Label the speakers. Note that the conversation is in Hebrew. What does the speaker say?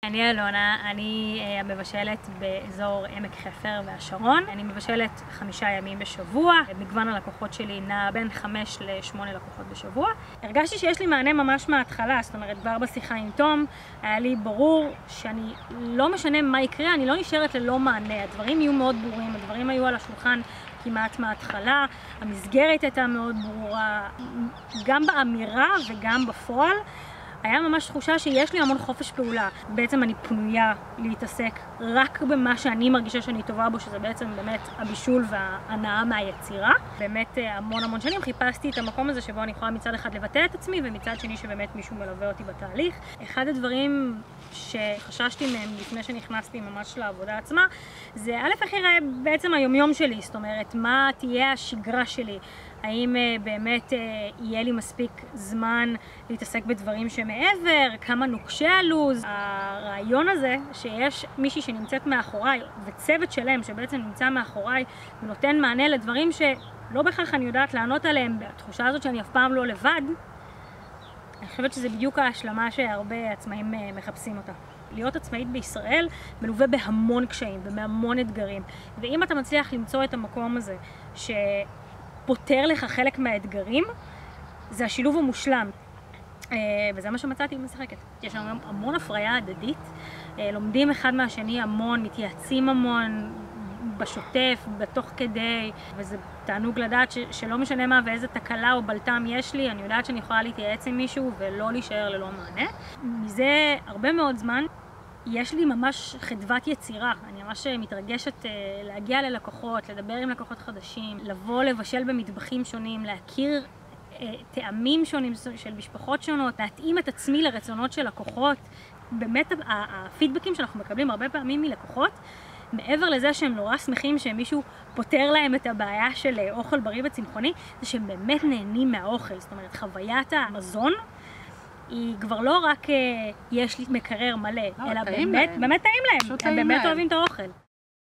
Speaker 1: אני אלונה, אני המבשלת באזור עמק חפר והשרון. אני מבשלת 5 ימים בשבוע. מגוון הלקוחות שלי נע בין 5 ל-8 לקוחות בשבוע. הרגשתי שיש לי מענה ממש מההתחלה, זאת אומרת, כבר בשיחה עם תום, היה לי ברור שאני לא משנה מה יקרה, אני לא נשארת ללא מענה. הדברים יהיו מאוד ברורים, הדברים היו על השולחן כמעט מההתחלה, המסגרת הייתה מאוד ברורה, גם באמירה וגם בפועל. היה ממש תחושה שיש לי המון חופש פעולה. בעצם אני פנויה להתעסק רק במה שאני מרגישה שאני טובה בו, שזה בעצם באמת הבישול וההנאה מהיצירה. באמת המון שנים חיפשתי את המקום הזה שבו אני יכולה מצד אחד לבטא את עצמי, ומצד שני שבאמת מישהו מלווה אותי בתהליך. אחד הדברים שחששתי מהם לפני שנכנסתי ממש לעבודה עצמה, זה איך יראה בעצם היומיום שלי, זאת אומרת, מה תהיה השגרה שלי. האם באמת יהיה לי מספיק זמן להתעסק בדברים שמעבר, כמה נוקשה הלוז. הרעיון הזה שיש מישהי שנמצאת מאחוריי וצוות שלם שבעצם נמצא מאחוריי ונותן מענה לדברים שלא בכך אני יודעת לענות עליהם, בתחושה הזאת שאני אף פעם לא לבד, אני חושבת שזה בדיוק ההשלמה שהרבה עצמאים מחפשים אותה. להיות עצמאית בישראל מלווה בהמון קשיים ובהמון אתגרים, ואם אתה מצליח למצוא את המקום הזה פותר לך חלק מהאתגרים, זה השילוב המושלם. וזה מה שמצאתי עם משחקת. יש לנו המון הפריה הדדית, לומדים אחד מהשני המון, מתייעצים המון, בשוטף, בתוך כדי, וזה תענוג לדעת שלא משנה מה ואיזה תקלה או בלטם יש לי, אני יודעת שאני יכולה להתייעץ עם מישהו ולא להישאר ללא מענה. מזה הרבה מאוד זמן יש לי ממש חדוות יצירה, אני ממש מתרגשת להגיע ללקוחות, לדבר עם לקוחות חדשים, לבוא לבשל במטבחים שונים, להכיר טעמים שונים של משפחות שונות, להתאים את עצמי לרצונות של לקוחות. באמת הפידבקים שאנחנו מקבלים הרבה פעמים מלקוחות, מעבר לזה שהם נורא שמחים שמישהו פותר להם את הבעיה של אוכל בריא וצמחוני, זה שהם באמת נהנים מהאוכל, זאת אומרת חוויית המזון, היא כבר לא רק יש לי מקרר מלא, אלא באמת טעים להם, הם באמת אוהבים את האוכל.